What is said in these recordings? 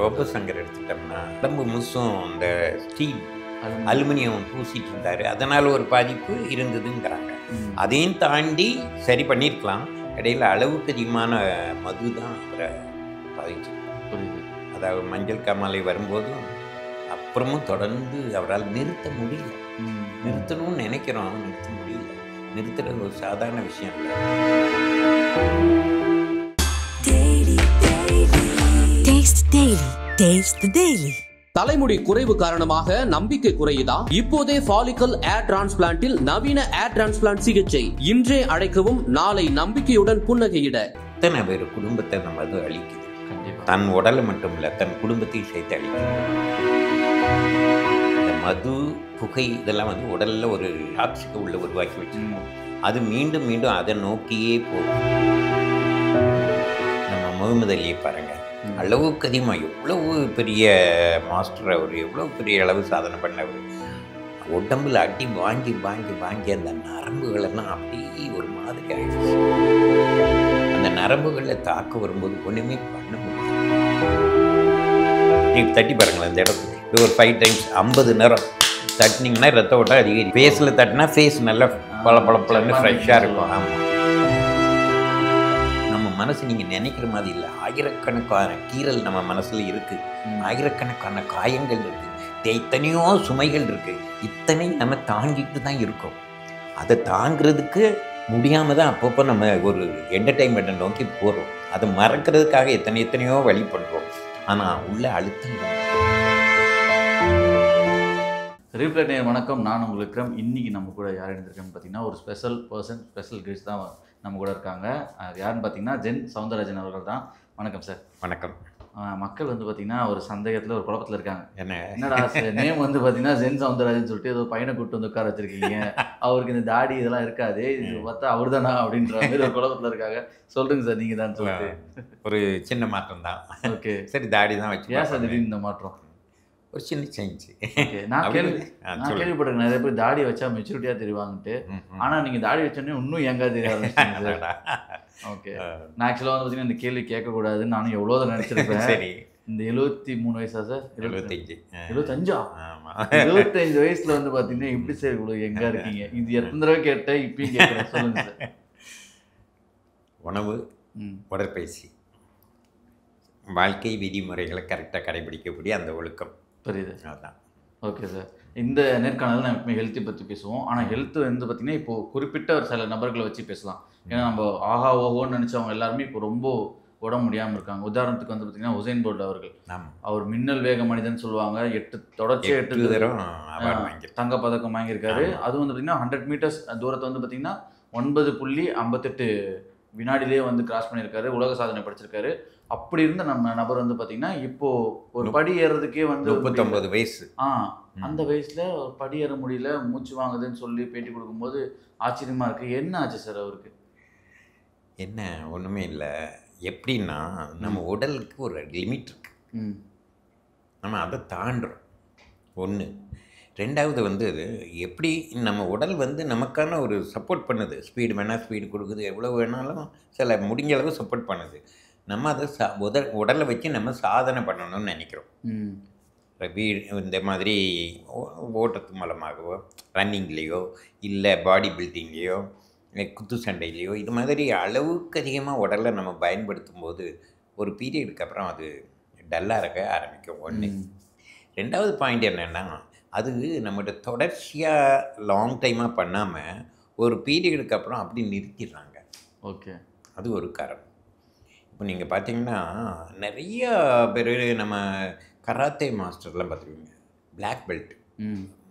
ரோபோசங்கர் எடுத்துட்டோம்னா உடம்பு முழுசும் இந்த ஸ்டீல் அலுமினியம் பூசிட்டு இருந்தார், அதனால் ஒரு பாதிப்பு இருந்ததுங்கிறாங்க. அதையும் தாண்டி சரி பண்ணியிருக்கலாம். இடையில் அளவுக்கு அதிகமான மது தான் அவரை பாதிச்சிருக்காங்க. அதாவது மஞ்சள் காமாலை வரும்போதும் அப்புறமும் தொடர்ந்து அவரால் நிறுத்த முடியல. நிறுத்தணும்னு நினைக்கிறோம், நிறுத்த முடியல. நிறுத்துறது ஒரு சாதாரண விஷயம் இல்லை. தலைமுடி குறைவு காரணமாக நம்பிக்கை குறையுதா? இப்போதே ஃபாலிக்கல் ஏர் டிரான்ஸ்பிளான்டில் நவீன ஏர் டிரான்ஸ்பிளான்ட் சிகிச்சை. இன்றே அழைக்கவும், நாளை நம்பிக்கையுடன் புன்னகையிட. எத்தனை பேர் குடும்பத்தை நம்ம அது அழிக்குது. தன் உடலை மட்டும் இல்லை, தன் குடும்பத்தையும் சேர்த்து அழிக்குது. இந்த மது, புகை இதெல்லாம் வந்து உடல்ல ஒரு டாக்ஸிக்கை உள்ள உருவாக்கி வச்சிருக்கோம். அது மீண்டும் மீண்டும் அதை நோக்கியே போகும். நம்ம முகமது அலியை பாருங்க, அளவுக்கு அதிகமாக எவ்வளவு பெரிய மாஸ்டர் அவர், எவ்வளோ பெரிய அளவு சாதனை பண்ணவர். உடம்புல அடி வாங்கி வாங்கி வாங்கி அந்த நரம்புகளெல்லாம் அப்படியே ஒரு மாதிரி ஆயிடுச்சு. அந்த நரம்புகளில் தாக்க வரும்போது ஒன்றுமே பண்ண முடியாது. நீங்கள் தட்டி பாருங்களேன், இந்த இடத்துல இது ஒரு 5 டைம்ஸ் 50 நேரம் தட்டினீங்கன்னா ரத்த ஓட்டம் அதிகரி. ஃபேஸில் தட்டினா ஃபேஸ் நல்லா பளபளன்னு ஃப்ரெஷ்ஷாக இருக்கும். ஆமாம், மனசு நீங்கள் நினைக்கிற மாதிரி இல்லை. ஆயிரக்கணக்கான கீறல் நம்ம மனசில் இருக்குது, ஆயிரக்கணக்கான காயங்கள் இருக்குது, எத்தனையோ சுமைகள் இருக்குது. இத்தனையும் நம்ம தாங்கிட்டு தான் இருக்கோம். அதை தாங்கிறதுக்கு முடியாமல் தான் அப்பப்போ நம்ம ஒரு என்டர்டெயின்மெண்ட்டை நோக்கி போகிறோம். அதை மறக்கிறதுக்காக எத்தனையோ வழி பண்ணுறோம். ஆனால் உள்ள அழுத்தம். ரீப்ளே நேயர் வணக்கம், நான் உங்கள் விக்ரம். இன்றைக்கி நம்ம கூட யார் இருந்திருக்கேன்னு பார்த்தீங்கன்னா ஒரு ஸ்பெஷல் பர்சன், ஸ்பெஷல் கெஸ்ட் தான் நம்ம கூட இருக்காங்க. யாருன்னு பார்த்தீங்கன்னா ஜென் சவுந்தரராஜன் அவர்கள் தான். வணக்கம் சார். வணக்கம். மக்கள் வந்து பார்த்தீங்கன்னா ஒரு சந்தேகத்தில், ஒரு குழப்பத்தில் இருக்காங்க. என்னடா நேம் வந்து பார்த்தீங்கன்னா ஜென் சவுந்தரராஜன் சொல்லிட்டு ஏதோ பையனை கூப்பிட்டு வந்து உட்கார வச்சிருக்கீங்க, அவருக்கு இந்த தாடி இதெல்லாம் இருக்காது, இது பார்த்தா அவர் தானா அப்படின்ற மாதிரி ஒரு குழப்பத்தில் இருக்காங்க. சொல்லுங்க சார், நீங்கள் தான் சொல்லிட்டு. ஒரு சின்ன மாற்றம் தான். ஓகே, சரி, தாடி தான் வச்சு. ஏன் சார் திடீர்னு இந்த மாற்றம்? ஒரு சின்ன சேஞ்ச். நான் கேள்விப்பட்டிருக்கேன் நிறைய பேர் தாடி வச்சா மெச்சூரிட்டியா தெரிவாங்கட்டு. ஆனா நீங்க தாடி வச்சோடனே இன்னும் எங்க தெரியாது. ஓகே, நான் ஆக்சுவலா வந்து பாத்தீங்கன்னா இந்த கேள்வி கேட்கக்கூடாதுன்னு நானும் எவ்வளவு நினைச்சிருப்பேன். சரி, இந்த 73 வயசா சார்? 75. 75 வயசுல வந்து பாத்தீங்கன்னா எப்படி சார் இவ்வளவு எங்க இருக்கீங்க? இது எத்தனை தடவை கேட்டேன், இப்பயும் கேட்கறேன். சொல்லுங்க சார். உணவு, உடற்பயிற்சி, வாழ்க்கை விதிமுறைகளை கரெக்டாக கடைபிடிக்கக்கூடிய அந்த ஒழுக்கம். புரியுது. அதுதான். Okay sir. இந்த நேர்காணலில் நம்ம எப்பவுமே ஹெல்த்தை பற்றி பேசுவோம். ஆனால் ஹெல்த்து வந்து பார்த்திங்கன்னா இப்போது குறிப்பிட்ட ஒரு சில நபர்களை வச்சு பேசலாம். ஏன்னா நம்ம ஆஹா ஓஹோன்னு நினச்சவங்க எல்லாருமே இப்போ ரொம்ப உடம்பு முடியாமல் இருக்காங்க. உதாரணத்துக்கு வந்து பார்த்திங்கன்னா உசேன் போல்ட் அவர்கள், அவர் மின்னல் வேக மனிதன் சொல்லுவாங்க. 8 தங்கப்பதக்கம் வாங்கியிருக்காரு. அது வந்து பார்த்திங்கன்னா 100 மீட்டர்ஸ் தூரத்தை வந்து பார்த்திங்கன்னா 9.58 வினாடிலேயே வந்து கிராஸ் பண்ணியிருக்காரு. உலக சாதனை படிச்சிருக்காரு. அப்படி இருந்த நம்ம நபர் வந்து பார்த்தீங்கன்னா இப்போ ஒரு படி ஏறுறதுக்கே வந்து 39 வயசு. அந்த வயசுல ஒரு படி ஏற முடியல, மூச்சு வாங்குதுன்னு சொல்லி பேட்டி கொடுக்கும்போது ஆச்சரியமா இருக்கு. என்ன ஆச்சு சார் அவருக்கு? என்ன, ஒன்றுமே இல்லை. எப்படின்னா நம்ம உடலுக்கு ஒரு லிமிட் இருக்கு, நம்ம அதை தாண்டுறோம். ஒன்று. ரெண்டாவது வந்து எப்படி நம்ம உடல் வந்து நமக்கான ஒரு சப்போர்ட் பண்ணுது. ஸ்பீடு வேணால் ஸ்பீடு கொடுக்குது, எவ்வளோ வேணாலும் சில முடிஞ்ச அளவு சப்போர்ட் பண்ணுது. நம்ம அதை உடலை வச்சு நம்ம சாதனை பண்ணணும்னு நினைக்கிறோம். இந்த மாதிரி ஓட்டத்து மூலமாகவோ, ரன்னிங்லேயோ, இல்லை பாடி பில்டிங்லேயோ, குத்து சண்டையிலையோ, இது மாதிரி அளவுக்கு அதிகமாக உடலை நம்ம பயன்படுத்தும் போது ஒரு பீரியடுக்கு அப்புறம் அது டல்லாக இருக்க ஆரம்பிக்கும். ஒன்று. ரெண்டாவது பாயிண்ட் என்னென்னா, அது நம்மகிட்ட தொடர்ச்சியாக லாங் டைமாக பண்ணாமல் ஒரு பீரியடுக்கு அப்புறம் அப்படி நிறுத்திடுறாங்க. ஓகே, அது ஒரு காரணம். இப்போ நீங்கள் பார்த்தீங்கன்னா நிறைய பேர் நம்ம கராத்தே மாஸ்டர்லாம் பார்த்துருவீங்க, பிளாக் பெல்ட்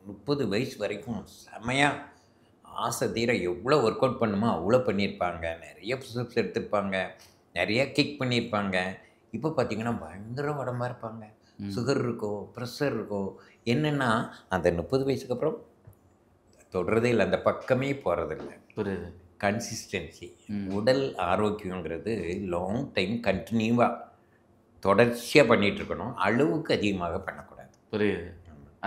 30 வயசு வரைக்கும் செமையாக ஆசை தீர எவ்வளோ ஒர்க் அவுட் பண்ணுமோ அவ்வளோ பண்ணியிருப்பாங்க. நிறைய புஷ்அப்ஸ் எடுத்திருப்பாங்க, நிறைய கிக் பண்ணியிருப்பாங்க. இப்போ பார்த்திங்கன்னா பயங்கர உடம்பாக இருப்பாங்க. சுகர் இருக்கோ, ப்ரெஷர் இருக்கோ, என்னென்னா அந்த 30 வயசுக்கு அப்புறம் தொடுறதே இல்லை, அந்த பக்கமே போகிறதில்லை. புரியுது. கன்சிஸ்டன்சி, உடல் ஆரோக்கியங்கிறது லாங் டைம் கண்டினியூவாக தொடர்ச்சியாக பண்ணிகிட்ருக்கணும். அளவுக்கு அதிகமாக பண்ணக்கூடாது. புரியுது.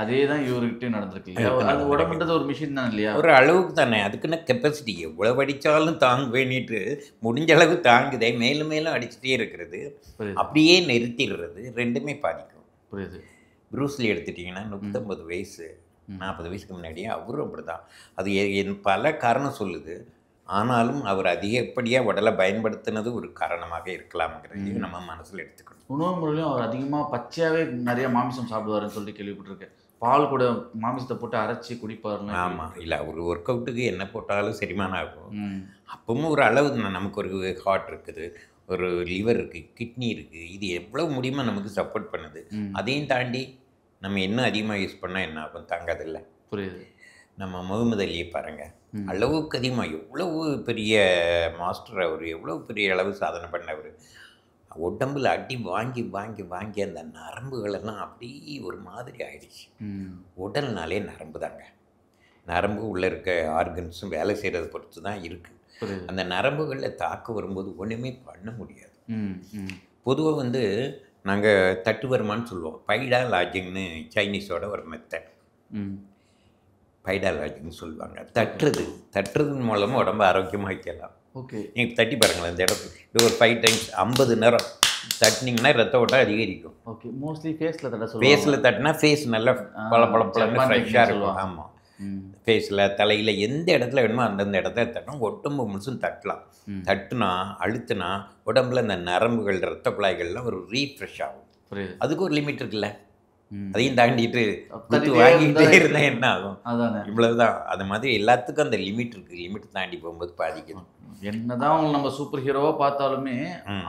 அதே தான் இவர்கிட்டயும் நடந்திருக்கு இல்லையா? அது உடம்புன்றது ஒரு மிஷின் தான் இல்லையா? ஒரு அளவுக்கு தானே, அதுக்குன்னு கெப்பாசிட்டி எவ்வளோ அடித்தாலும் தாங்குவேன்னுட்டு முடிஞ்ச அளவு தாங்குதே, மேலும் மேலும் அடிச்சுட்டே இருக்கிறது, புரியுது. அப்படியே நிறுத்திடுறது, ரெண்டுமே பாதிக்கும். புரியுது. ப்ரூஸ்லி எடுத்துட்டிங்கன்னா 39 வயசு 40 வயசுக்கு முன்னாடியே அவரும் அப்படி தான். அது என் பல காரணம் சொல்லுது. ஆனாலும் அவர் அதிகப்படியாக உடலை பயன்படுத்தினது ஒரு காரணமாக இருக்கலாம்ங்கிறதையும் நம்ம மனசில் எடுத்துக்கணும். உணவு முறையிலும் அவர் அதிகமாக பச்சையாகவே நிறைய மாமிசம் சாப்பிடுவாருன்னு சொல்லி கேள்விப்பட்டிருக்கேன். பால் கூட மாமிசத்தை போட்டு அரைச்சி குடிப்பாருன்னு. ஆமாம், இல்லை அவர் ஒர்க் அவுட்டுக்கு என்ன போட்டாலும் செரிமானம் ஆகும். அப்பவும் ஒரு அளவு நமக்கு ஒரு ஹார்ட் இருக்குது, ஒரு லிவர் இருக்குது, கிட்னி இருக்குது, இது எவ்வளோ முடியுமோ நமக்கு சப்போர்ட் பண்ணுது. அதையும் தாண்டி நம்ம இன்னும் அதிகமாக யூஸ் பண்ணால் என்ன ஆகும்? தாங்காதில்ல. புரியுது. நம்ம முகமது அலியை பாருங்கள், அளவுக்கு அதிகமாக எவ்வளவு பெரிய மாஸ்டர் அவர், எவ்வளோ பெரிய அளவு சாதனை பண்ணவர். உடம்புல அடி வாங்கி வாங்கி வாங்கி அந்த நரம்புகளெல்லாம் அப்படியே ஒரு மாதிரி ஆயிடுச்சு. உடல்னாலே நரம்பு தாங்க. நரம்பு உள்ளே இருக்க ஆர்கன்ஸும் வேலை செய்கிறத பொறுத்து தான் இருக்குது. அந்த நரம்புகளில் தாக்க வரும்போது ஒன்றுமே பண்ண முடியாது. பொதுவாக வந்து நாங்கள் தட்டு வருமானு சொல்லுவோம். பைடா லாஜிங்னு சைனீஸோட ஒரு மெத்தட். பைடா லாஜிங்னு சொல்லுவாங்க. தட்டுறதன் மூலமாக உடம்பு ஆரோக்கியமாக வைக்கலாம். ஓகே, நீங்கள் தட்டி பாருங்களேன், இந்த இடத்துல இது ஒரு 5 டைம்ஸ் 50 நேரம் தட்டினீங்கன்னா ரத்த ஓட்டம் அதிகரிக்கும். ஓகே, மோஸ்ட்லி ஃபேஸில் தட்ட சொல்லுவாங்க. ஃபேஸில் தட்டினா ஃபேஸ் நல்லா பளபளன்னு ஃப்ரெஷ்ஷாக இருக்கும். ஆமாம், ஃபேஸில் தலையில் எந்த இடத்துல வேணுமோ அந்தந்த இடத்துல தட்டணும். உடம்பு முழுசும் தட்டலாம். தட்டுனா அழுத்துனா உடம்புல அந்த நரம்புகள் ரத்த குழாய்கள்லாம் ஒரு ரீஃப்ரெஷ் ஆகும். அதுக்கு ஒரு லிமிட் இருக்குல்ல, அதையும் தாண்டிட்டு வாங்கிட்டே இருந்தால் என்ன ஆகும்? இவ்வளவுதான். அது மாதிரி எல்லாத்துக்கும் அந்த லிமிட் இருக்குது. லிமிட் தாண்டி போகும்போது பாதிக்கணும். என்னதான் அவங்க நம்ம சூப்பர் ஹீரோவாக பார்த்தாலுமே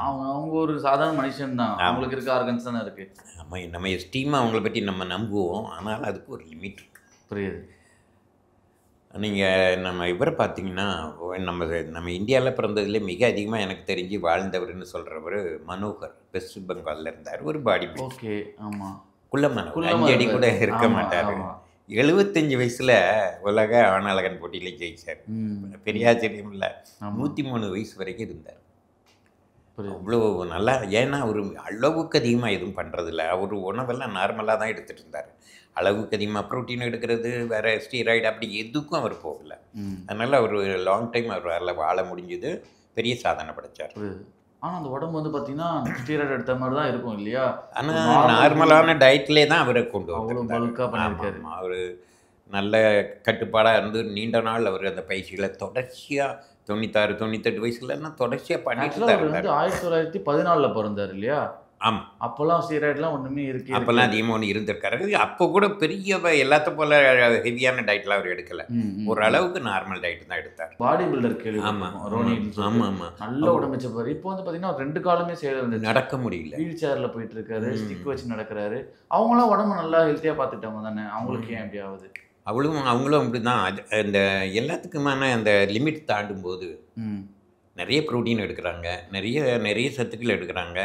அவங்க ஒரு சாதாரண மனுஷன் தான். அவங்களுக்கு இருக்க ஆர்கன்ஸ் தானே இருக்குது. நம்ம எஸ்டீமாக அவங்கள பற்றி நம்ம நம்புவோம், ஆனால் அதுக்கு ஒரு லிமிட் இருக்குது. புரியுது. நீங்கள் நம்ம இவரை பார்த்தீங்கன்னா, நம்ம இந்தியாவில் பிறந்ததுல மிக அதிகமாக எனக்கு தெரிஞ்சு வாழ்ந்தவர்னு சொல்கிறவர் மனோகர், வெஸ்ட் பெங்காலில் இருந்தார். ஒரு பாடி பில்டர். ஓகே, ஆமாம், குள்ளமனவர், 5 அடி கூட இருக்க மாட்டார். 75 வயசில் உலக ஆணழகன் போட்டியில் ஜெயிச்சார். பெரிய ஆச்சரியம் இல்லை. 103 வயசு வரைக்கும் இருந்தார். அவ்வளோ நல்லா. ஏன்னா அவர் அளவுக்கு அதிகமாக எதுவும் பண்ணுறதில்ல. அவர் உணவெல்லாம் நார்மலாக தான் எடுத்துகிட்டு இருந்தார். அளவுக்கு அதிகமாக ப்ரோட்டீன் எடுக்கிறது, வேறு ஸ்டீராய்டு அப்படி எதுக்கும் அவர் போகலை. அதனால் அவர் லாங் டைம் அவர் வாழ முடிஞ்சது, பெரிய சாதனை படைத்தார். ஆனால் அந்த உடம்பு வந்து பார்த்தீங்கன்னா ஸ்டீராய்டு எடுத்த மாதிரி தான் இருக்கும் இல்லையா? ஆனால் நார்மலான டயட்லேயே தான் அவரை கொண்டு வந்திருக்காரு. அவர் நல்ல கட்டுப்பாடாக இருந்து நீண்ட நாள் அவர் அந்த பயிற்சிகளை தொடர்ச்சியாக 96, 98 வயசுலன்னா தொடர்ச்சியாக பண்ணிட்டு இருந்தார். 1914 பிறந்தார் இல்லையா? ஆமாம், அப்போல்லாம் ஸ்டீராய்டுலாம் ஒன்றுமே இருக்குது. அப்போல்லாம் அதிகமாக ஒன்று இருந்திருக்காரு. அப்போ கூட பெரிய எல்லாத்த போல் ஹெவியான டயட்லாம் அவர் எடுக்கலை. ஒரு அளவுக்கு நார்மல் டயட் தான் எடுத்தார். பாடி பில்டர் கேள்வி. ஆமாம் ஆமாம், நல்ல உடம்பு பாரு. இப்போ வந்து பார்த்தீங்கன்னா 2 காலமே செய்யறது, நடக்க முடியல, வீல் சேரில் போயிட்டு இருக்காரு, ஸ்டிக் வச்சு நடக்கிறாரு. அவங்களாம் உடம்பு நல்லா ஹெல்த்தியாக பார்த்துட்டாங்க தானே, அவங்களுக்கு ஏன் எப்படி ஆகுது? அவங்களும் அப்படி தான். அந்த எல்லாத்துக்குமான அந்த லிமிட் தாண்டும் போது நிறைய ப்ரோட்டீன் எடுக்கிறாங்க, நிறைய சத்துக்கள் எடுக்கிறாங்க.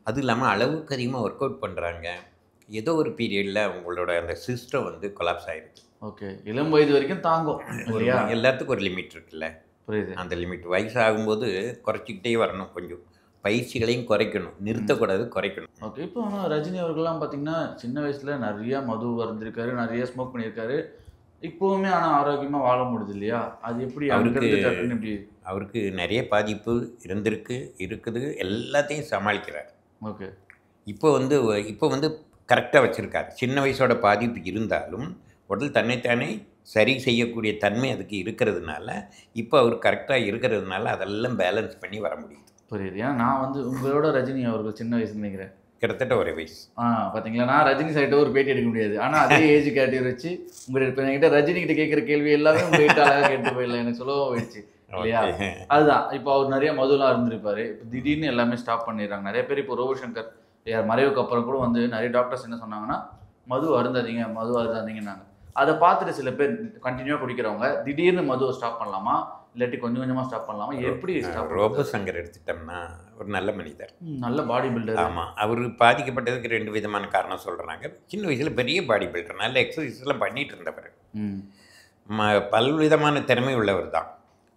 அது இல்லாமல் அளவுக்கு அதிகமாக ஒர்க் அவுட் பண்ணுறாங்க. ஏதோ ஒரு பீரியடில் அவங்களோட அந்த சிஸ்டம் வந்து கொலாப்ஸ் ஆகிடுது. ஓகே, இளம் வயது வரைக்கும் தாங்கும் இல்லையா? எல்லாத்துக்கும் ஒரு லிமிட் இருக்குல்ல. புரியுது. அந்த லிமிட் வயசாகும்போது குறைச்சிக்கிட்டே வரணும். கொஞ்சம் பயிற்சிகளையும் குறைக்கணும், நிறுத்தக்கூடாது, குறைக்கணும். ஓகே, இப்போ ஆனால் ரஜினி அவர்கள்லாம் பார்த்தீங்கன்னா சின்ன வயசில் நிறையா மது வருந்திருக்காரு, நிறைய ஸ்மோக் பண்ணியிருக்காரு. இப்போவுமே ஆனால் ஆரோக்கியமாக வாழ முடியுது இல்லையா? அது எப்படி அவருக்கு நிறைய பாதிப்பு இருக்குது, எல்லாத்தையும் சமாளிக்கிறார். ஓகே, இப்போ வந்து கரெக்டாக வச்சுருக்காரு. சின்ன வயசோட பாதிப்பு இருந்தாலும் உடல் தன்னைத்தானே சரி செய்யக்கூடிய தன்மை அதுக்கு இருக்கிறதுனால, இப்போ அவர் கரெக்டாக இருக்கிறதுனால அதெல்லாம் பேலன்ஸ் பண்ணி வர முடியுது. புரியுது. ஏன்னா நான் வந்து உங்களோட ரஜினி அவர்கள் சின்ன வயசு நினைக்கிறேன், கிட்டத்தட்ட ஒரே வயசு. பார்த்தீங்களா? நான் ரஜினி சைட்ட ஒரு பேட்டி எடுக்க முடியாது, ஆனால் அதே ஏஜ் கேட்டகரி வச்சு உங்கள்கிட்ட என்கிட்ட ரஜினிகிட்ட கேட்குற கேள்வி எல்லாமே உங்கள்கிட்ட அழகாக கேட்டு போயிடலாம், எனக்கு சொல்லவும் போயிடுச்சு இல்லையா? அதுதான். இப்போ அவர் நிறைய மதுலாம் இருந்திருப்பாரு. இப்போ திடீர்னு எல்லாமே ஸ்டாப் பண்ணிடுறாங்க நிறைய பேர். இப்போ ரோஹித் சங்கர் மறைவுக்கு அப்புறம் கூட வந்து நிறைய டாக்டர்ஸ் என்ன சொன்னாங்கன்னா, மது அருந்தாதீங்கன்னாங்க. அதை பார்த்துட்டு சில பேர் கண்டினியூவாக குடிக்கிறவங்க திடீர்னு மதுவை ஸ்டாப் பண்ணலாமா, இல்லாட்டி கொஞ்சம் கொஞ்சமாக ஸ்டாப் பண்ணலாமா, எப்படி ஸ்டாப்? ரோஹித் சங்கர் எடுத்துட்டோம்னா ஒரு நல்ல மனிதர், நல்ல பாடி பில்டர். ஆமாம், அவர் பாதிக்கப்பட்டதுக்கு 2 விதமான காரணம் சொல்கிறாங்க. சின்ன வயசில் பெரிய பாடி பில்டர், நல்ல எக்ஸசைஸ்லாம் பண்ணிகிட்டு இருந்தவர், பல்விதமான திறமை உள்ளவர் தான்.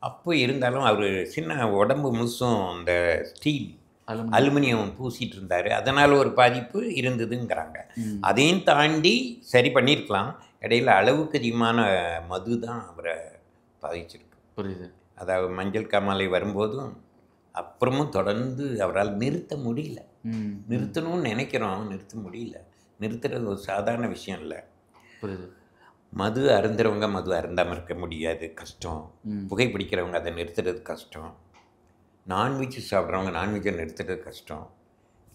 அப்போ இருந்தாலும் அவர் சின்ன உடம்பு முழுசும் அந்த ஸ்டீல் அலுமினியம் பூசிட்டு இருந்தார், அதனால் ஒரு பாதிப்பு இருந்ததுங்கிறாங்க. அதையும் தாண்டி சரி பண்ணியிருக்கலாம். இடையில அளவுக்கு அதிகமான மது தான் அவரை பாதிச்சிருக்கு. புரியுது. அதாவது மஞ்சள் காமாலை வரும்போதும் அப்புறமும் தொடர்ந்து அவரால் நிறுத்த முடியல. நிறுத்தணும்னு நினைக்கிறோம், நிறுத்த முடியல. நிறுத்துறது ஒரு சாதாரண விஷயம் இல்லை. புரியுது. மது அருந்துறவங்க மது அருந்தாமல் இருக்க முடியாது, கஷ்டம். புகைப்பிடிக்கிறவங்க அதை நிறுத்துறது கஷ்டம். நான்வெஜ் சாப்பிட்றவங்க நான்வெஜ்ஜை நிறுத்துறது கஷ்டம்.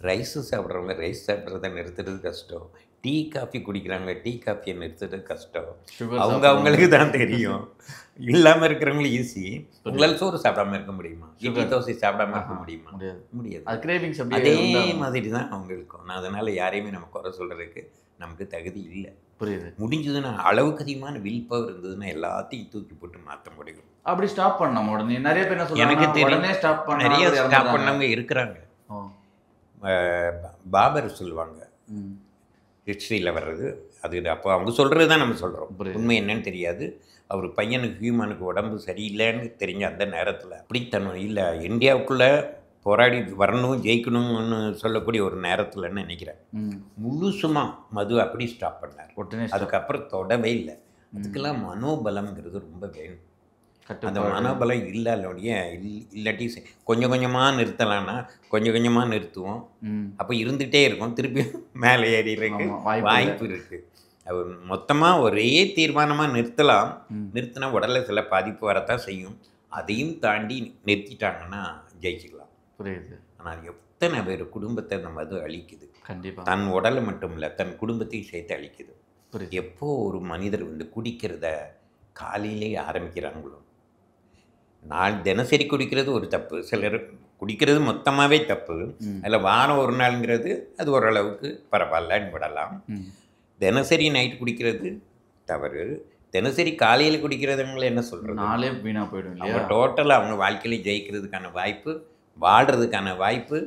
ரைஸு சாப்பிட்றவங்க ரைஸ் சாப்பிட்றத நிறுத்துறது கஷ்டம். டீ காஃபி குடிக்கிறாங்க டீ காஃபியை நிறுத்துறது கஷ்டம். அவங்களுக்கு தான் தெரியும். இல்லாமல் இருக்கிறவங்களும் ஈஸி. உங்களால் சோறு சாப்பிடாமல் இருக்க முடியுமா? இட்லி தோசை சாப்பிடாமல் இருக்க முடியுமா? முடியாது. அதே மாதிரி தான் அவங்களுக்கும். நான் அதனால் யாரையுமே நம்ம குறை சொல்கிறதுக்கு நமக்கு தகுதி இல்லை. புரியுது. முடிஞ்சதுன்னா அளவுக்கு அதிகமான வில் பவர் இருந்ததுன்னா எல்லாத்தையும் தூக்கி போட்டு மாற்ற முடியும். அப்படி ஸ்டாப் பண்ண உடனே நிறைய பேர் என்ன சொல்றாங்க, எனக்கு தெரியும் நிறைய ஸ்டாப் ஸ்டாப் பண்ணவங்க இருக்கிறாங்க. பாபர் சொல்லுவாங்க ஹிஸ்ட்ரியில் வர்றது அது. அப்போ அவங்க சொல்கிறது தான் நம்ம சொல்கிறோம். உண்மை என்னன்னு தெரியாது. அவர் பையனுக்கு ஹியூமனுக்கு உடம்பு சரியில்லைன்னு தெரிஞ்ச அந்த நேரத்தில் அப்படித்தனம் இல்லை, இந்தியாவுக்குள்ளே போராடி வரணும் ஜெயிக்கணும்னு சொல்லக்கூடிய ஒரு நேரத்தில்ன்னு நினைக்கிறேன். முழுசுமாக மது அப்படி ஸ்டாப் பண்ணார். அதுக்கப்புறம் தொடவே இல்லை. அதுக்கெல்லாம் மனோபலம்ங்கிறது ரொம்ப வேணும். அந்த மனோபலம் இல்லாட்டி கொஞ்சம் கொஞ்சமாக நிறுத்தலான்னா கொஞ்சம் கொஞ்சமாக நிறுத்துவோம். அப்போ இருந்துகிட்டே இருக்கும், திருப்பி மேலே ஏறிடுறதுக்கு வாய்ப்பு இருக்குது. மொத்தமாக ஒரே தீர்மானமாக நிறுத்தலாம். நிறுத்தினா உடலில் சில பாதிப்பு வரத்தான் செய்யும். அதையும் தாண்டி நிறுத்திட்டாங்கன்னா ஜெயிச்சிக்கலாம். புரியுது. ஆனால் எத்தனை பேர் குடும்பத்தை நம்ம அது அழிக்குது. கண்டிப்பாக தன் உடலை மட்டும் இல்லை தன் குடும்பத்தையும் சேர்த்து அழிக்குது. எப்போ ஒரு மனிதர் குடிக்கிறத காலையிலே ஆரம்பிக்கிறாங்களோ, தினசரி குடிக்கிறது ஒரு தப்பு. சிலர் குடிக்கிறது மொத்தமாகவே தப்பு. அதில் வாரம் ஒரு நாளுங்கிறது அது ஓரளவுக்கு பரவாயில்லன்னு விடலாம். தினசரி நைட் குடிக்கிறது தவறு. தினசரி காலையில் குடிக்கிறதுங்களை என்ன சொல்கிறது, நாளே வீணாக போயிடும். அவங்க டோட்டலாக அவங்க வாழ்க்கையில் ஜெயிக்கிறதுக்கான வாய்ப்பு, வாழ்கிறதுக்கான வாய்ப்பு,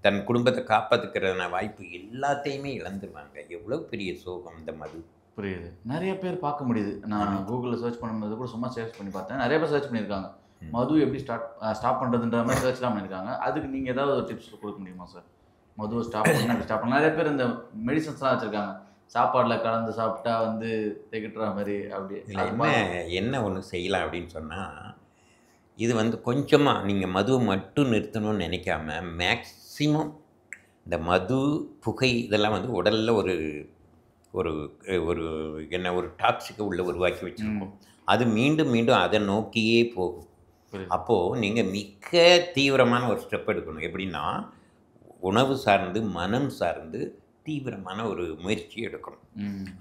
தன் குடும்பத்தை காப்பாற்றுக்கிறதுன வாய்ப்பு எல்லாத்தையுமே இழந்துருவாங்க. எவ்வளோ பெரிய சோகம் இந்த மது. புரியுது. நிறைய பேர் பார்க்க முடியுது. நான் கூகுளில் சர்ச் பண்ணும்போது கூட சும்மா சர்ச் பண்ணி பார்த்தேன். நிறைய பேர் சர்ச் பண்ணியிருக்காங்க மது எப்படி ஸ்டாப் பண்ணுறதுன்ற மாதிரி சர்ச்லாம் பண்ணியிருக்காங்க. அதுக்கு நீங்கள் ஏதாவது ஒரு டிப்ஸ் கொடுக்க முடியுமா சார்? மதுவை ஸ்டாப் பண்ண நிறைய பேர் இந்த மெடிசன்ஸ்லாம் வச்சுருக்காங்க, சாப்பாடில் கலந்து சாப்பிட்டா திகட்டுற மாதிரி. அப்படி என்ன ஒன்று செய்யலாம் அப்படின்னு சொன்னால், இது கொஞ்சமாக நீங்கள் மதுவை மட்டும் நிறுத்தணும்னு நினைக்காம மேக்ஸிமம் இந்த மது புகை இதெல்லாம் உடலில் ஒரு ஒரு ஒரு என்ன ஒரு டாக்ஸிக்கை உள்ள உருவாக்கி வச்சுருக்கோம். அது மீண்டும் மீண்டும் அதை நோக்கியே போகும். அப்போது நீங்கள் மிக தீவிரமான ஒரு ஸ்டெப் எடுக்கணும். எப்படின்னா உணவு சார்ந்து மனம் சார்ந்து தீவிரமான ஒரு முயற்சி எடுக்கணும்.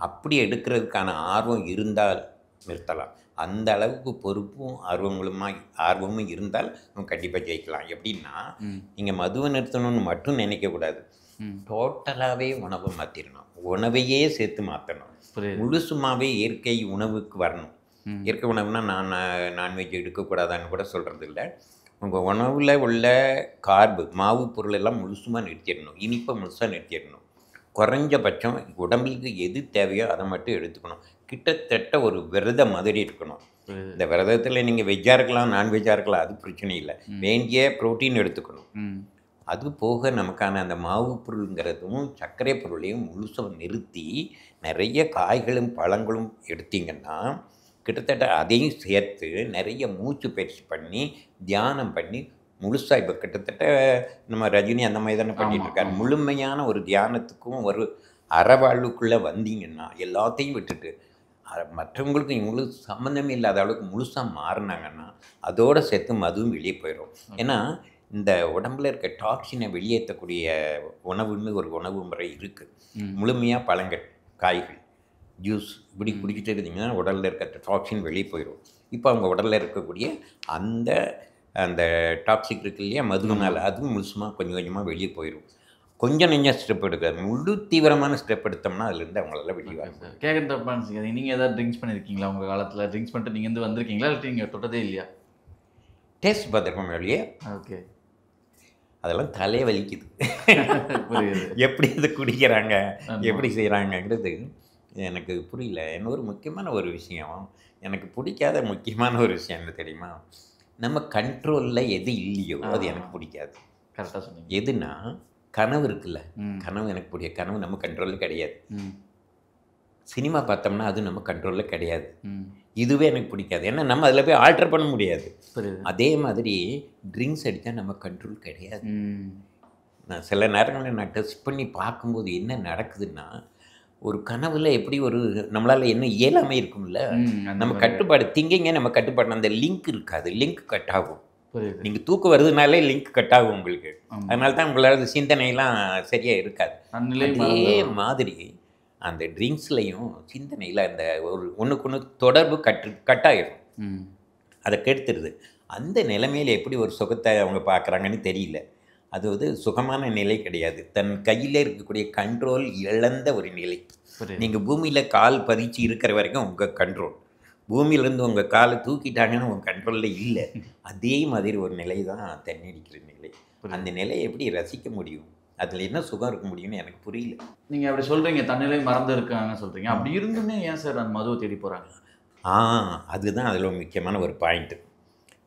அப்படி எடுக்கிறதுக்கான ஆர்வம் இருந்தால் நிறுத்தலாம். அந்த அளவுக்கு பொறுப்பும் ஆர்வமும் இருந்தால் நம்ம கண்டிப்பாக ஜெயிக்கலாம். எப்படின்னா நீங்கள் மதுவை நிறுத்தணும்னு மட்டும் நினைக்கக்கூடாது, டோட்டலாகவே உணவை மாற்றிடணும். உணவையே சேர்த்து மாற்றணும். முழுசுமாகவே இயற்கை உணவுக்கு வரணும். இயற்கை உணவுனா நான்வெஜ் எடுக்கக்கூடாதான்னு கூட சொல்கிறது இல்லை. உங்கள் உணவில் உள்ள கார்பு மாவு பொருள் எல்லாம் முழுசுமாக நிறுத்திடணும். இனிப்பை முழுசாக நிறுத்திடணும். குறைஞ்சபட்சம் உடம்புக்கு எது தேவையோ அதை மட்டும் எடுத்துக்கணும். கிட்டத்தட்ட ஒரு விரதம் மாதிரி இருக்கணும். இந்த விரதத்தில் நீங்கள் வெஜ்ஜாக இருக்கலாம் நான்வெஜ்ஜாக இருக்கலாம், அது பிரச்சனை இல்லை. வேண்டிய ப்ரோட்டீன் எடுத்துக்கணும். அது போக நமக்கான அந்த மாவு பொருளுங்கிறதும் சர்க்கரை பொருளையும் முழுசாக நிறுத்தி நிறைய காய்களும் பழங்களும் எடுத்திங்கன்னா கிட்டத்தட்ட அதையும் சேர்த்து நிறைய மூச்சு பயிற்சி பண்ணி தியானம் பண்ணி முழுசாக இப்போ கிட்டத்தட்ட நம்ம ரஜினி அந்த மாதிரி தானே பண்ணிகிட்ருக்காரு. முழுமையான ஒரு தியானத்துக்கும் ஒரு அறவாழ்வுக்குள்ளே வந்தீங்கன்னா எல்லாத்தையும் விட்டுட்டு மற்றவங்களுக்கு இவங்களுக்கு சம்மந்தமே இல்லாத அளவுக்கு முழுசாக மாறினாங்கன்னா அதோடு சேர்த்து மதுவும் வெளியே போயிடும். ஏன்னா இந்த உடம்புல இருக்க டாக்ஸினை வெளியேற்றக்கூடிய உணவுன்னு ஒரு உணவு முறை இருக்குது. முழுமையாக பழங்கள் காய்கள் ஜூஸ் இப்படி குடிக்கிட்டு இருந்தீங்கன்னா உடலில் இருக்க டாக்ஸின் வெளியே போயிடும். இப்போ அவங்க உடலில் இருக்கக்கூடிய அந்த அந்த டாக்ஸிக் இருக்கு இல்லையா மதுவினால், அதுவும் முழுசுமாக கொஞ்சம் கொஞ்சமாக வெளியே போயிடும். கொஞ்சம் நெஞ்சம் ஸ்டெப் எடுக்காது, முழு தீவிரமான ஸ்டெப் எடுத்தோம்னா அதுலேருந்து அவங்களால வெளியே வரும். கேட்குறது தப்பாக நீங்கள் ஏதாவது ட்ரிங்க்ஸ் பண்ணியிருக்கீங்களா உங்கள் காலத்தில்? ட்ரிங்க்ஸ் பண்ணிட்டு நீங்கள் வந்திருக்கீங்களா இல்லை நீங்கள் தொட்டதே இல்லையா? டேஸ்ட் பார்த்துருக்கோம் வெளியே. ஓகே. அதெல்லாம் தலையே வலிக்குது. எப்படி இது குடிக்கிறாங்க எப்படி செய்கிறாங்கங்கிறது எனக்கு புரியல. இன்னொரு முக்கியமான ஒரு விஷயம், எனக்கு பிடிக்காத முக்கியமான ஒரு விஷயம் என்ன தெரியுமா, நம்ம கண்ட்ரோலில் எது இல்லையோ அது எனக்கு பிடிக்காது. கரெக்டாக சொன்னீங்க. எதுனா கனவு இருக்குல்ல, கனவு எனக்கு பிடிக்கும். கனவு நம்ம கண்ட்ரோலில் கிடையாது. சினிமா பார்த்தோம்னா அது நம்ம கண்ட்ரோலில் கிடையாது. இதுவே எனக்கு பிடிக்காது. ஏன்னா நம்ம அதில் போய் ஆல்டர் பண்ண முடியாது. அதே மாதிரி ட்ரிங்க்ஸ் அடித்தா நம்ம கண்ட்ரோல் கிடையாது. நான் சில நேரங்களில் நான் டெஸ்ட் பண்ணி பார்க்கும்போது என்ன நடக்குதுன்னா, ஒரு கனவுல எப்படி ஒரு நம்மளால் என்ன இயலாமை இருக்கும்ல, நம்ம கட்டுப்பாடு திங்கிங்க நம்ம கட்டுப்பாடு அந்த லிங்க் இருக்காது. லிங்க் கட் ஆகும். நீங்கள் தூக்கம் வருதுனாலே லிங்க் கட் ஆகும் உங்களுக்கு. அதனால தான் உங்களால் சிந்தனையெல்லாம் சரியாக இருக்காது. அதே மாதிரி அந்த ட்ரிங்க்ஸ்லையும் சிந்தனையில் அந்த ஒரு ஒன்றுக்கு ஒன்று தொடர்பு கட்டாயிடும். அதை கெடுத்துருது. அந்த நிலைமையில் எப்படி ஒரு சுகத்தை அவங்க பார்க்குறாங்கன்னு தெரியல. அது வந்து சுகமான நிலை கிடையாது. தன் கையில் இருக்கக்கூடிய கண்ட்ரோல் இழந்த ஒரு நிலை. நீங்கள் பூமியில் கால் பதிச்சு இருக்கிற வரைக்கும் உங்கள் கண்ட்ரோல், பூமியிலேருந்து உங்கள் காலை தூக்கிட்டாங்கன்னு உங்கள் கண்ட்ரோலில் இல்லை. அதே மாதிரி ஒரு நிலை தான் தண்ணடிக்கிற நிலை. அந்த நிலையை எப்படி ரசிக்க முடியும்? அதில் என்ன சுகம் இருக்க முடியும்னு எனக்கு புரியல. நீங்கள் அப்படி சொல்கிறீங்க, தன்னிலை மறந்து இருக்காங்கன்னு சொல்கிறீங்க. அப்படி இருந்துமே ஏன் சார் அந்த மதுவை தேடி போகிறாங்க? அதுதான் அதில் முக்கியமான ஒரு பாயிண்ட்டு.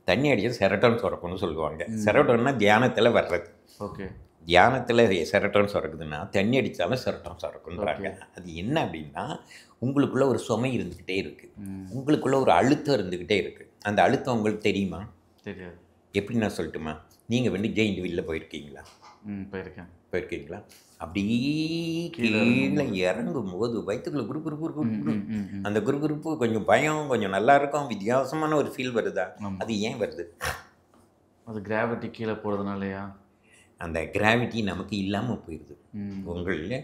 தண்ணி அடிக்க செரட்டோன் சுரக்கும்னு சொல்லுவாங்க. செரட்டோன்னா தியானத்தில் வர்றது. ஓகே. தியானத்தில் செரட்டோன் சுரக்குதுன்னா தண்ணி அடித்தாலும் செரட்டோன் சுரக்குன்றாங்க. அது என்ன அப்படின்னா, உங்களுக்குள்ளே ஒரு சுமை இருந்துக்கிட்டே இருக்குது, உங்களுக்குள்ளே ஒரு அழுத்தம் இருந்துக்கிட்டே இருக்குது. அந்த அழுத்தம் உங்களுக்கு தெரியுமா? தெரியாது. எப்படி நான் சொல்லட்டுமா? நீங்கள் வந்து ஜெயிண்ட் வீலில் போயிருக்கீங்களா? போயிருக்கீங்களா? அப்படியே கீழே இறங்கும் போது வயிற்றுக்குள்ள குறுகுறுப்பு, அந்த குறுகுறுப்பு கொஞ்சம் பயம், கொஞ்சம் நல்லா இருக்கும், வித்தியாசமான ஒரு ஃபீல் வருதா? அது ஏன் வருது? அது கிராவிட்டி கீழே போகிறதுனாலயா? அந்த கிராவிட்டி நமக்கு இல்லாமல் போயிடுது. உங்களில்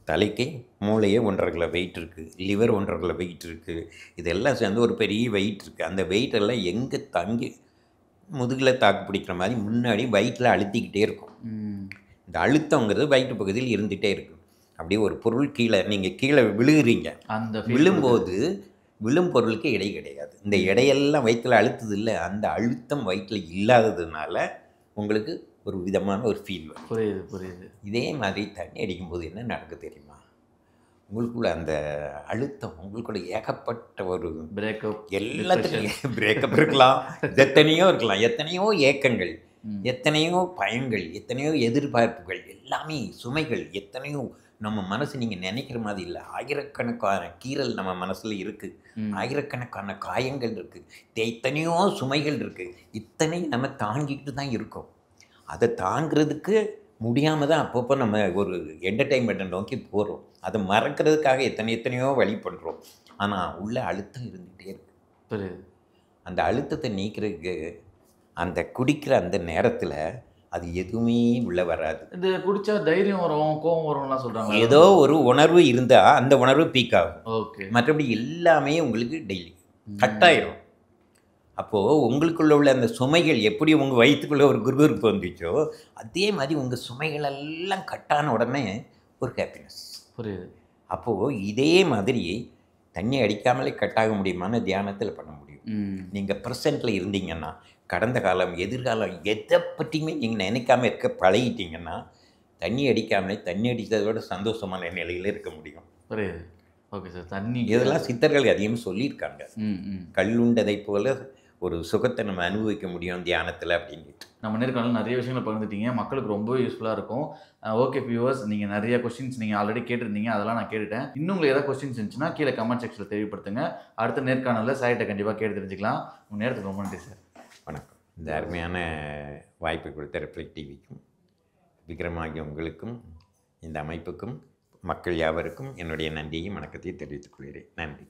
தலைக்கு மூளையே 1.5 கிலோ வெயிட் இருக்குது, லிவர் 1.5 கிலோ வெயிட் இருக்குது, இதெல்லாம் சேர்ந்து ஒரு பெரிய வெயிட் இருக்குது. அந்த வெயிட்டெல்லாம் எங்கே தங்கி முதுகில் தாக்கு பிடிக்கிற மாதிரி முன்னாடி வயிற்றில் அழுத்திக்கிட்டே இருக்கும். இந்த அழுத்தங்கிறது வயிற்று பகுதியில் இருந்துகிட்டே இருக்கும். அப்படியே ஒரு பொருள் கீழே நீங்கள் கீழே விழுகிறீங்க, அந்த விழும்போது விழும் பொருளுக்கு எடை கிடையாது. இந்த எடையெல்லாம் வயிற்றில் அழுத்துது இல்லை, அந்த அழுத்தம் வயிற்றில் இல்லாததுனால உங்களுக்கு ஒரு விதமான ஒரு ஃபீல் வரும். புரியுது. இதே மாதிரி தண்ணி அடிக்கும்போது என்ன நடக்குது தெரியுமா? உங்களுக்குள்ள அந்த அழுத்தம், உங்களுக்குள்ள ஏகப்பட்ட ஒரு பிரேக்கப், எல்லாத்துக்கும் பிரேக்கப் இருக்கலாம், எத்தனையோ ஏக்கங்கள், எத்தனையோ பயங்கள், எத்தனையோ எதிர்பார்ப்புகள், எல்லாமே சுமைகள், எத்தனையோ நம்ம மனசு நீங்கள் நினைக்கிற மாதிரி இல்லை. ஆயிரக்கணக்கான கீறல் நம்ம மனசில் இருக்குது, ஆயிரக்கணக்கான காயங்கள் இருக்குது, எத்தனையோ சுமைகள் இருக்குது. இத்தனையும் நம்ம தாங்கிக்கிட்டு தான் இருக்கோம். அதை தாங்கிறதுக்கு முடியாமல் தான் அப்பப்போ நம்ம ஒரு என்டர்டெயின்மெண்ட்டை நோக்கி போகிறோம். அதை மறக்கிறதுக்காக எத்தனையோ வழி பண்ணுறோம். ஆனால் உள்ள அழுத்தம் இருந்துகிட்டே இருக்குது. அந்த அழுத்தத்தை நீக்கிறதுக்கு அந்த குடிக்கிற அந்த நேரத்தில் அது எதுவுமே உள்ளே வராது. இது குடித்தா தைரியம் வரும், கோபம் வரும்லாம் சொல்கிறாங்க. ஏதோ ஒரு உணர்வு இருந்தால் அந்த உணர்வு பீக் ஆகும். ஓகே. மற்றபடி எல்லாமே உங்களுக்கு டெய்லி கட்டாயிரும். அப்போது உங்களுக்குள்ள உள்ள அந்த சுமைகள் எப்படி உங்கள் வயிற்றுக்குள்ளே ஒரு குருகுருப்பு வந்துச்சோ, அதே மாதிரி உங்கள் சுமைகளெல்லாம் கட்டான உடனே ஒரு ஹாப்பினஸ். புரியுது. அப்போது இதே மாதிரி தண்ணி அடிக்காமலே கட்டாக முடியுமான்னு தியானத்தில் பண்ண முடியும். நீங்கள் ப்ரெசண்ட்டில் இருந்தீங்கன்னா, கடந்த காலம் எதிர்காலம் எதை பற்றியுமே நீங்கள் நினைக்காமல் இருக்க பழகிட்டீங்கன்னா, தண்ணி அடிக்காமலே தண்ணி அடித்ததோட சந்தோஷமான நிலையில் இருக்க முடியும். புரியுது. Okay sir. தண்ணி இதெல்லாம் சித்தர்கள் அதிகமாக சொல்லியிருக்காங்க. கல்லுண்டதை போல ஒரு சுகத்தை நம்ம அனுபவிக்க முடியும் தியானத்தில் அப்படின்ட்டு. நம்ம நேர்காணல் நிறைய விஷயங்களை பகிர்ந்துட்டீங்க, மக்களுக்கு ரொம்ப யூஸ்ஃபுல்லாக இருக்கும். ஓகே வியூவர்ஸ், நீங்கள் நிறைய கொஸ்டின்ஸ் நீங்கள் ஆல்ரெடி கேட்டிருந்தீங்க, அதெல்லாம் நான் கேட்டுட்டேன். இன்னும் உங்களுக்கு ஏதாவது கொஸ்டின்ஸ் இருந்துச்சுன்னா கீழே கமெண்ட் செக்ஷனில் தெரியப்படுத்துங்க. அடுத்த நேர்காணலில் சார்கிட்ட கண்டிப்பாக கேட்டு தெரிஞ்சுக்கலாம். உங்கள் நேரத்துக்கு ரொம்ப நன்றி சார். வணக்கம். இந்த அருமையான வாய்ப்பை கொடுத்த ரிஃப்ளெக்ட் டிவிக்கும், விக்ரமாகிய உங்களுக்கும், இந்த அமைப்புக்கும், மக்கள் யாவருக்கும் என்னுடைய நன்றியையும் வணக்கத்தையும் தெரிவித்துக் கொள்கிறேன். நன்றி.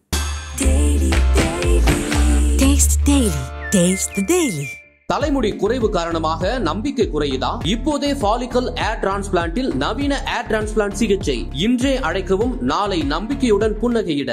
தலைமுடி குறைவு காரணமாக நம்பிக்கை குறையுதா? இப்போதே ஃபாலிக்கல் ஏர் டிரான்ஸ்பிளான்ட்டில் நவீன ஏர் டிரான்ஸ்பிளான்ட் சிகிச்சை. இன்றே அழைக்கவும், நாளை நம்பிக்கையுடன் புன்னகையிட.